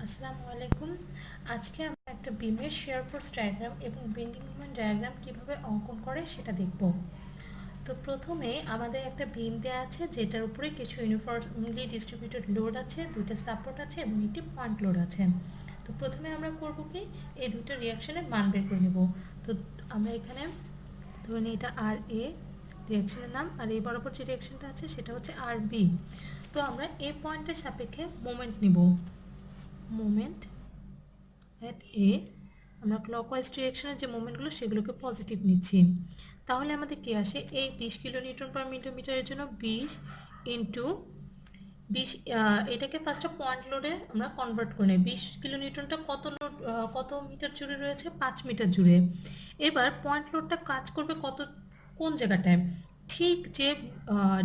আসসালামু আলাইকুম। আজকে আমরা একটা বিমের শেয়ার ফোর্স ডায়াগ্রাম এবং বেন্ডিং মোমেন্ট ডায়াগ্রাম কিভাবে অঙ্কন করে সেটা দেখব। তো প্রথমে আমাদের একটা বিম দেওয়া আছে যেটার উপরে কিছু ইউনিফর্মলি ডিস্ট্রিবিউটেড লোড আছে, দুইটা সাপোর্ট আছে এবং একটি পয়েন্ট লোড আছে। তো প্রথমে আমরা করব কি, এই দুটো রিয়াকশনের মান বের করে নেব। তো আমরা এখানে ধরুন এটা আর এ রিয়াকশনের নাম, আর এই বরাবর যে রিয়াকশনটা আছে সেটা হচ্ছে আর বি। তো আমরা এ পয়েন্টের সাপেক্ষে মোমেন্ট নিব। মোমেন্ট অ্যাট এ, আমরা ক্লকওয়াইজ ডিরেকশনের যে মোমেন্টগুলো সেগুলোকে পজিটিভ নিচ্ছি। তাহলে আমাদের কি আসে, এই 20 কিলো নিউটন পার মিলিমিটারের জন্য 20 ইন্টু 20, এটাকে ফার্স্টে পয়েন্ট লোডে আমরা কনভার্ট করে নিই। 20 কিলো নিউটনটা কত লোড, কত মিটার জুড়ে রয়েছে, 5 মিটার জুড়ে। এবার পয়েন্ট লোডটা কাজ করবে কোন জায়গাটায়, ঠিক যে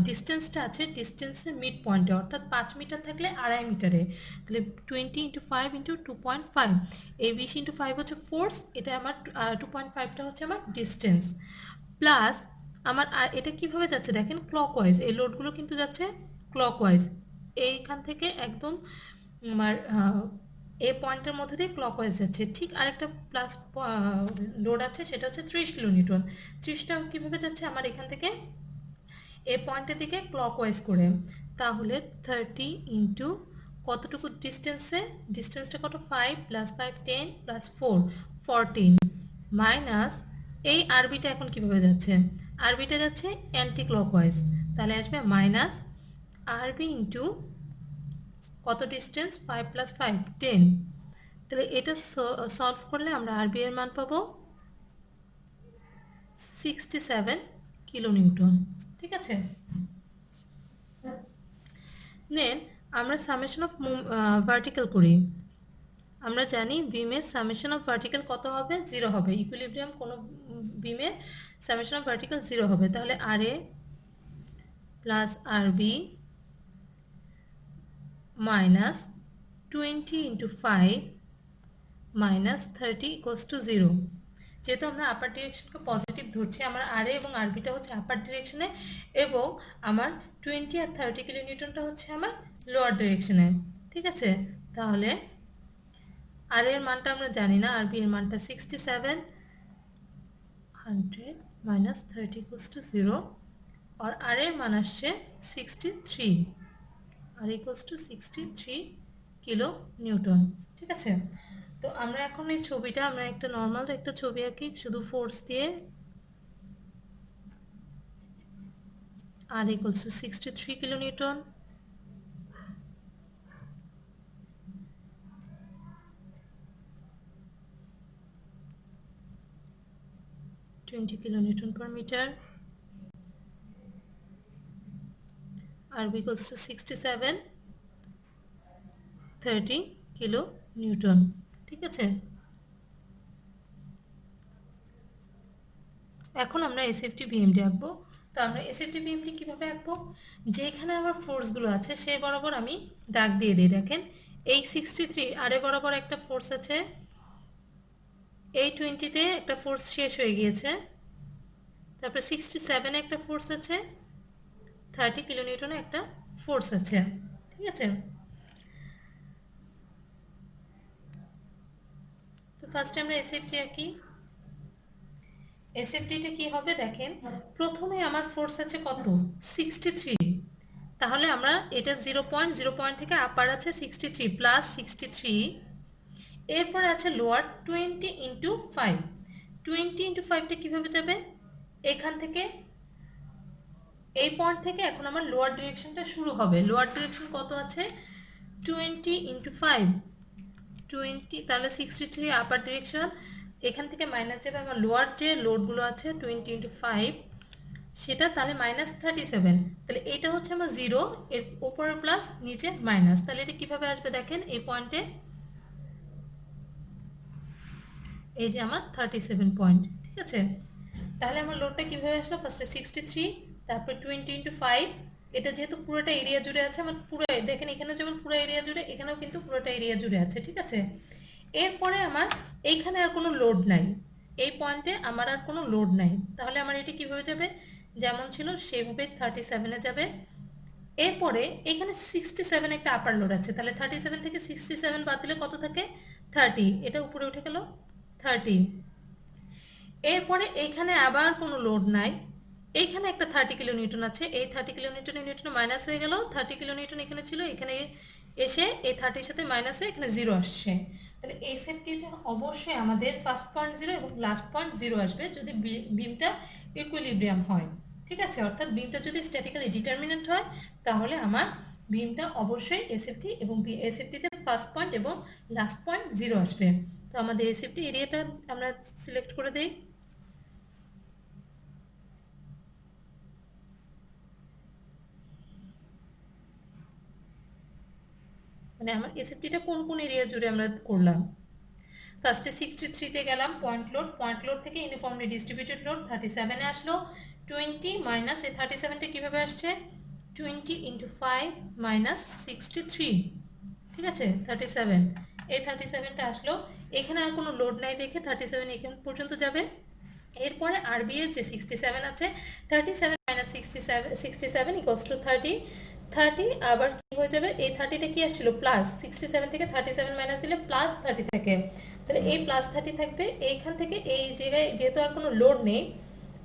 ডিস্টেন্সটা আছে ডিস্টেন্সের মিড পয়েন্টে, অর্থাৎ 5 মিটার থাকলে 2.5 মিটারে। তাহলে 20 ইন্টু 5 ইন্টু 2.5, এই 20 ইন্টু 5 হচ্ছে ফোর্স, এটা আমার 2.5টা হচ্ছে আমার ডিস্টেন্স, প্লাস আমার আর এটা কিভাবে যাচ্ছে দেখেন, ক্লকওয়াইজ। এই লোডগুলো কিন্তু যাচ্ছে ক্লকওয়াইজ, এইখান থেকে একদম আমার এই পয়েন্টের মধ্যে দিয়ে ক্লকওয়াইজ যাচ্ছে। ঠিক আরেকটা প্লাস লোড আছে, সেটা হচ্ছে 30 কিলো নিউটন। 30টা কীভাবে যাচ্ছে, আমার এখান থেকে এই পয়েন্টের দিকে ক্লকওয়াইজ করে। তাহলে 30 ইন্টু কতটুকু ডিস্টেন্সে, ডিস্টেন্সটা কত, 5 প্লাস 5 10 প্লাস 4 14, মাইনাস এই আরবিটা এখন কিভাবে যাচ্ছে, আরবিটা যাচ্ছে অ্যান্টি ক্লকওয়াইজ, তাহলে আসবে মাইনাস আরবি ইন্টু কত ডিস্টেন্স, 5 প্লাস 5 10। তাহলে এটা সলভ করলে আমরা আরবি এর মান পাবো 67 কিলো নিউটন। ঠিক আছে, নেন আমরা সামেশন অফ ভার্টিক্যাল করি। আমরা জানি বিমের সামেশন অফ ভার্টিক্যাল কত হবে, 0 হবে। ইকুইলিব্রিয়াম কোনো বিমের সামেশন অফ ভার্টিক্যাল 0 হবে। তাহলে R A plus R B minus 20 into 5 minus 30 equals to 0। যেহেতু আমরা আপার ডিরেকশনকে পজিটিভ ধরছি, আমার আর এ এবং আরবিটা হচ্ছে আপার ডিরেকশনে, এবং আমার 20 আর 30 কিলো নিউটনটা হচ্ছে আমার লোয়ার ডিরেকশনে। ঠিক আছে, তাহলে আর এর মানটা আমরা জানি না, আর বি এর মানটা 67, 100 মাইনাস 30 ইকুয়ালস টু 0, আর আর এর মান আসছে 63, আর ইকুয়ালস টু 63 কিলো নিউটন। ঠিক আছে, তো আমরা এখন এই ছবিটা, আমরা একটা নর্মাল একটা ছবি আঁকি শুধু ফোর্স দিয়ে। R equals to 63 kilo newton, (20 kilo newton per metre), R equals to 67, 30 kilo newton. ঠিক আছে, এখন আমরা এসএফটি বিএমডি আঁকবো। তো আমরা এসএফটি বিএমডি কিভাবে আঁকবো, যেখানে আমার ফোর্সগুলো আছে সেই বরাবর আমি দাগ দিয়ে দিই। দেখেন এই 63 আরে বরাবর একটা ফোর্স আছে, এই 20তে একটা ফোর্স শেষ হয়ে গিয়েছে, তারপরে 67 একটা ফোর্স আছে, 30 কিলো নিউটনে একটা ফোর্স আছে। ঠিক আছে, তো ফার্স্টে আমরা এসএফটি আঁকি। এসএফটিটা কি হবে দেখেন, প্রথমে আমার ফোর্স আছে কত, 63, তাহলে আমরা এটা 0 পয়েন্ট থেকে আপার আছে 63 প্লাস 63, এরপর আছে লোয়ার 20 ইন্টু 5। 20 ইন্টু 5টা কীভাবে যাবে, এখান থেকে এই পয়েন্ট থেকে এখন আমার লোয়ার ডিরেকশনটা শুরু হবে। লোয়ার ডিরেকশন কত আছে, 20 ইন্টু 5 20, তাহলে 63 আপার ডিরেকশন, এখান থেকে মাইনাস যাবে আমার লোয়ার যে লোডগুলো আছে 20 ইন্টু 5 সেটা, তাহলে মাইনাস 37। তাহলে এটা হচ্ছে আমার 0, এর উপরে প্লাস নিচে মাইনাস। তাহলে এটা কিভাবে আসবে দেখেন, এই পয়েন্টে এই যে আমার 37 পয়েন্ট। ঠিক আছে, তাহলে আমার লোডটা কিভাবে আসলো, ফার্স্টে 63, তারপর 20 ইন্টু 5, এটা যেহেতু পুরোটা এরিয়া জুড়ে আছে আমার, পুরো দেখেন এখানে যেমন পুরো এরিয়া জুড়ে, এখানেও কিন্তু পুরোটা এরিয়া জুড়ে আছে। ঠিক আছে, এরপরে আমার এইখানে আর কোনো লোড নাই, এই পয়েন্টে আমার আর কোনো লোড নাই, তাহলে আমার এটা কিভাবে যাবে, যেমন ছিল সেইভাবে 37-এ যাবে। এরপরে এখানে 67 একটা আপার লোড আছে, তাহলে 37 থেকে 67 বাদ দিলে কত থাকে? 30, এটা উপরে উঠে গেল 30। এরপরে এখানে আবার কোনো লোড নাই, এইখানে একটা 30 কিলো নিউটন আছে, এই 30 কিলো নিউটনে মাইনাস হয়ে গেল, 30 কিলো নিউটন এখানে ছিল, এখানে এসে এই 30 সাথে মাইনাস হয়ে এখানে 0 আসছে। তাহলে এই সেটটিতে অবশ্যই আমাদের ফার্স্ট পয়েন্ট 0 এবং লাস্ট পয়েন্ট 0 আসবে যদি বিমটা ইকুইলিব্রিয়াম হয়। ঠিক আছে, অর্থাৎ বিমটা যদি স্ট্যাটিক্যালি ডিটারমিনেন্ট হয় তাহলে আমার বিমটা অবশ্যই এসএফটি এবং এসএফটিতে ফার্স্ট পয়েন্ট এবং লাস্ট পয়েন্ট 0 আসবে। তো আমাদের এসএফটি এরিয়াটা আমরা সিলেক্ট করে দেই। মানে আমার এসএফটিটা কোন কোন এরিয়া জুড়ে আমরা করলাম। ফার্স্টে 63 গেলাম, পয়েন্ট লোড থেকে ইউনিফর্মলি ডিস্ট্রিবিউটেড লোড 37 এ আসলো। 20 মাইনাস এই 37টা কিভাবে আসছে? 20 ইন্টু 5 মাইনাস 63, ঠিক আছে 37, এই 37টা আসলো। এখানে আর কোনো লোড নাই দেখে 37 এখান পর্যন্ত যাবে। এরপরে আরবি এর যে 67 আছে, 37 মাইনাস 67 ইকুয়ালস টু 30। 30 আবার কি হয়ে যাবে? এই 30টা কি আসছিল? প্লাস 67 থেকে 37 মাইনাস দিলে প্লাস 30 থাকে, তাহলে এই প্লাস 30 থাকবে। এইখান থেকে এই জায়গায় যেহেতু আর কোনো লোড নেই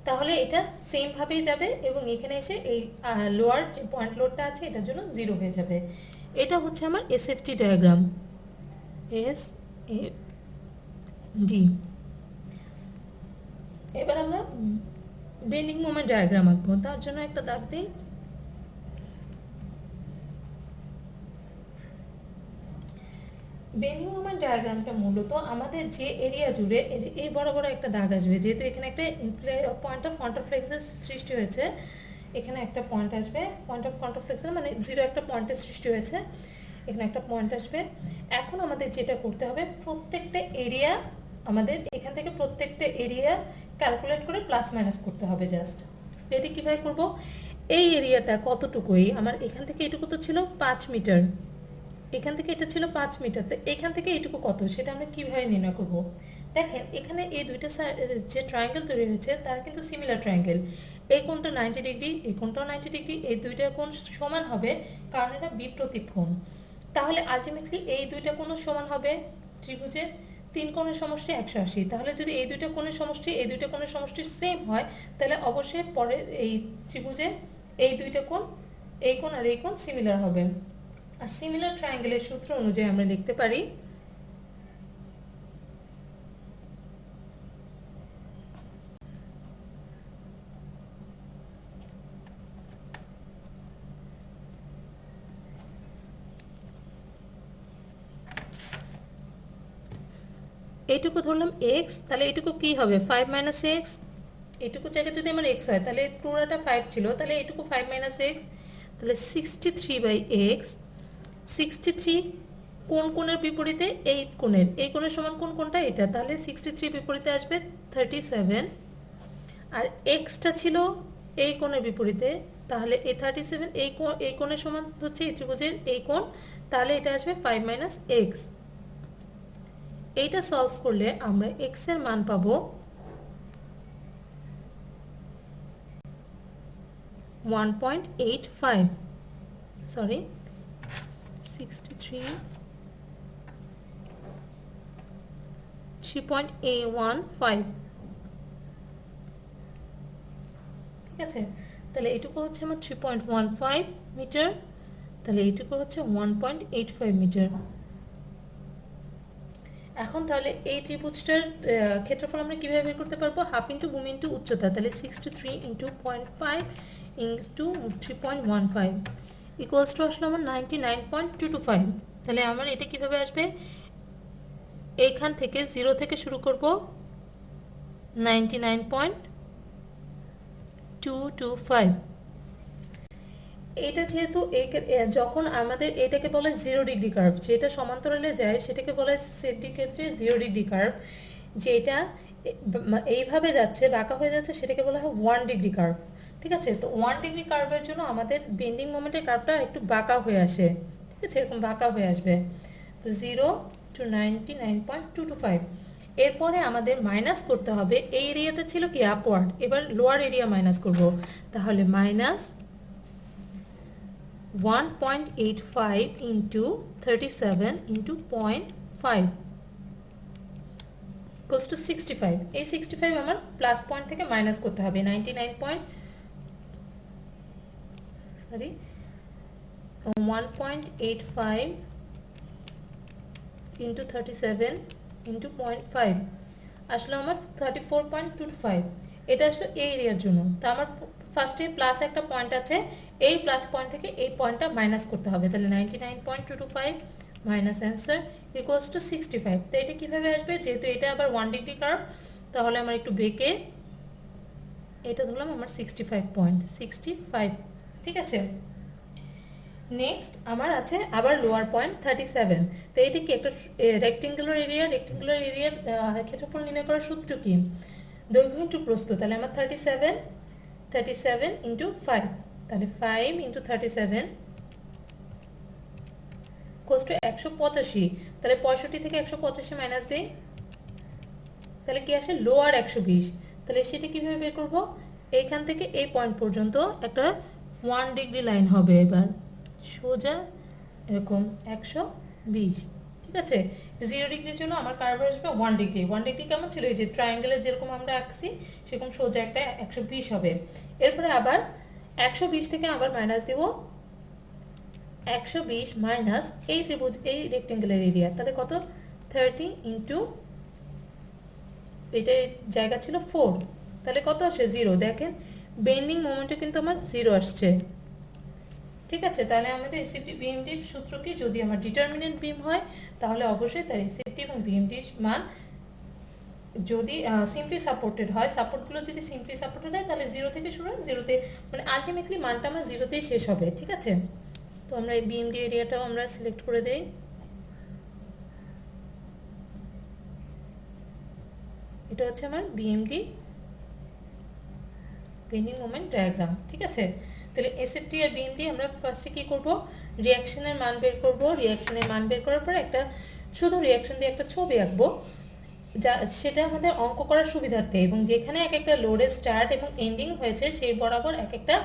তাহলে এটা সেম ভাবেই যাবে এবং এখানে এসে এই লোয়ার যে পয়েন্ট লোডটা আছে এটার জন্য 0 হয়ে যাবে। এটা হচ্ছে আমার SFT diagram, S A D. এবার আমরা বেন্ডিং মোমেন্ট ডায়াগ্রাম আঁকবো, তার জন্য একটা দাগ দিই। বেন্ডিং মোমেন্ট ডায়াগ্রামটা মূলত আমাদের যে এরিয়া জুড়ে এই যে এই বড় বড় একটা দাগ আসবে, যেহেতু এখানে একটা পয়েন্ট অফ কন্ট্রাফ্লেক্সের সৃষ্টি হয়েছে, এখানে একটা পয়েন্ট আসবে, পয়েন্ট অফ কন্ট্রাফ্লেক্সের মানে 0 একটা পয়েন্টের সৃষ্টি হয়েছে, এখানে একটা পয়েন্ট আসবে। এখন আমাদের যেটা করতে হবে, প্রত্যেকটা এরিয়া আমাদের এখান থেকে প্রত্যেকটা এরিয়া ক্যালকুলেট করে প্লাস মাইনাস করতে হবে জাস্ট। এটি কিভাবে করব? এই এরিয়াটা কতটুকুই আমার এখান থেকে এটুকু তো ছিল 5 মিটার, এখান থেকে এটা ছিল 5 মিটার, তো এখান থেকে এইটুকু কত সেটা আমরা কিভাবে নির্ণয় করব? দেখেন এখানে এই দুইটা যে ট্রায়াঙ্গেল তৈরি হয়েছে তার কিন্তু সিমিলার ট্রায়াঙ্গেল, এই কোণটা 90 ডিগ্রি, এই কোণটাও 90 ডিগ্রি, এই দুইটা কোণ সমান হবে কারণ এটা বিপ্রতীপ কোণ। তাহলে আলটিমেটলি এই দুইটা কোণ সমান হবে ত্রিভুজের 3 কোণের সমষ্টি 180। তাহলে যদি এই দুইটা কোণের সমষ্টি এই দুইটা কোণের সমষ্টি সেম হয় তাহলে অবশ্যই পরে এই ত্রিভুজে এই দুইটা কোণ, এই কোণ আর এই কোণ সিমিলার হবে। আর সিমিলার ট্রায়াঙ্গেলের সূত্র অনুযায়ী আমরা লিখতে পারি এইটুকু ধরলাম x, তাহলে এইটুকু কি হবে? 5 মাইনাস এক্স। এইটুকু জায়গায় যদি আমার x হয় তাহলে পুরোটা 5 ছিল, তাহলে এইটুকু 5 মাইনাস এক্স, তাহলে 63 বাই এক্স। 63 কোন কোণের বিপরীতে? এই কোণের, এই কোণের সমান কোন কোণটা? এটা, তাহলে 63 বিপরীতে আসবে 37, আর এক্সটা ছিল এই কোণের বিপরীতে, তাহলে এই 37 এই কোণের সমান হচ্ছে এই ত্রিভুজের এই কোণ, তাহলে এটা আসবে 5 মাইনাস এক্স। এইটা সলভ করলে আমরা x এর মান পাবো 1.85, সরি 63 3.15, ঠিক আছে। তাহলে এইটুকু হচ্ছে আমার 3.15 মিটার, তাহলে এইটুকু হচ্ছে 1.85 মিটার। এখন তাহলে এই ত্রিভুজটার ক্ষেত্রফল আমরা কিভাবে বের করতে পারবো? হাফ ইন্টু ভূমি ইন্টু উচ্চতা, তাহলে 63 ইন্টু 0.5 ইন্টু 3.15 ইকুয়ালস টু আসলো আমার 99.225। তাহলে আমার এটা কিভাবে আসবে? এইখান থেকে 0 থেকে শুরু করব, 99.225। এটা যেহেতু যখন আমাদের এটাকে বলে 0 ডিগ্রি কার্ভ, যেটা সমান্তরালে যায় সেটাকে বলে সেফটির ক্ষেত্রে 0 ডিগ্রি কার্ভ, যেটা এইভাবে যাচ্ছে বাঁকা হয়ে যাচ্ছে সেটাকে বলা হয় 1 ডিগ্রি কার্ভ, ঠিক আছে। তো 1 ডিগ্রি কার্ভের জন্য আমাদের বেন্ডিং মোমেন্টের কার্ভটা একটু বাঁকা হয়ে আসে, ঠিক আছে, এরকম বাঁকা হয়ে আসবে। তো 0 to 99.225। এরপরে আমাদের মাইনাস করতে হবে, এই এরিয়াটা ছিল কি আপওয়ার্ড, এবার লোয়ার এরিয়া মাইনাস করব, তাহলে minus 1.85 into 37 into 0.5 goes to 65. এই 65 আমার প্লাস পয়েন্ট থেকে মাইনাস করতে হবে 1.85 into 37 into 0.5 আসলে আমার 34.25। এটা আসলে এই এরিয়ার জন্য। তো আমার ফার্স্টে প্লাস একটা পয়েন্ট আছে, এই প্লাস পয়েন্ট থেকে এই পয়েন্টটা মাইনাস করতে হবে। তাহলে 99.225 মাইনাস অ্যান্সার ইকুয়ালস টু 65। তো এটা কিভাবে আসবে, যেহেতু এটা আবার 1 ডিগ্রি কার্ভ, তাহলে আমার একটু বেঁকে এটা ধরলাম আমার 65.65। ঠিক আছে, নেক্সট আমার আছে আবার লোয়ার পয়েন্ট 37। তো এটা কি একটা রেক্টেঙ্গুলার এরিয়ার ক্ষেত্রফল নির্ণয় করার সূত্র কি, দৈর্ঘ্য ইন্টু প্রস্থ। তাহলে আমার 37 ইন্টু 5, তাহলে 5 ইন্টু 37 কোস টু 185। তাহলে 65 থেকে 185 মাইনাস দিই, তাহলে কি আসে লোয়ার 120। তাহলে সেটা কিভাবে বের করবো, এইখান থেকে এই পয়েন্ট পর্যন্ত একটা 1 ডিগ্রি লাইন হবে, এবার সোজা এরকম 120। ঠিক আছে, 0 ডিগ্রির জন্য আমার কার্ভ আসবে 1 ডিগ্রি। 1 ডিগ্রি কেমন ছিল, এই যে ট্রায়াঙ্গেলের যেরকম আমরা আঁকছি সেরকম সোজা একটা 120 হবে। এরপরে আবার 120 থেকে আবার মাইনাস দিব 120 মাইনাস এই ত্রিভুজ এই রেক্টেঙ্গেলের এরিয়া, তাহলে কত 30 ইন্টু এটা জায়গা ছিল 4, তাহলে কত আসে 0। দেখেন বেন্ডিং মোমেন্টে কিন্তু আমার 0 আসছে। ঠিক আছে, তাহলে আমাদের এসএফটি বিএমডির সূত্র কি, যদি আমার ডিটারমিনেন্ট বিম হয় তাহলে অবশ্যই তার এসএফটি এবং বিএমডির মান যদি সিম্পলি সাপোর্টেড হয়, সাপোর্টগুলো যদি সিম্পলি সাপোর্টেড হয় তাহলে 0 থেকে শুরু হয়, 0তে মানে আলটিমেটলি মানটা আমার 0তেই শেষ হবে। ঠিক আছে, তো আমরা এই বিএমডি এরিয়াটাও আমরা সিলেক্ট করে দেই। এটা হচ্ছে আমার বিএমডি বেন্ডিং মোমেন্ট ডায়াগ্রাম। ঠিক আছে, তাহলে এসএফটি আর বিএমডি আমরা ফার্স্টে কি করব, রিঅ্যাকশনের মান বের করব। রিঅ্যাকশনের মান বের করার পর একটা শুধু রিঅ্যাকশন দিয়ে একটা ছবি আঁকবো, যা সেটা আমাদের অঙ্ক করার সুবিধার্থে, এবং যেখানে এক একটা লোডের স্টার্ট এবং এন্ডিং হয়েছে সেই বরাবর এক একটা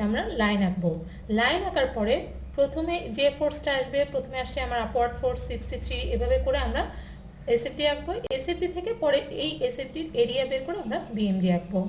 আমরা লাইন আঁকবো। লাইন আঁকার পরে প্রথমে যে ফোর্সটা আসবে, প্রথমে আসছে আমার আপওয়ার্ড ফোর্স 63, এভাবে করে আমরা এসএফটি আঁকবো। এসএফটি থেকে পরে এই এসএফটির এরিয়া বের করে আমরা বিএমডি আঁকবো।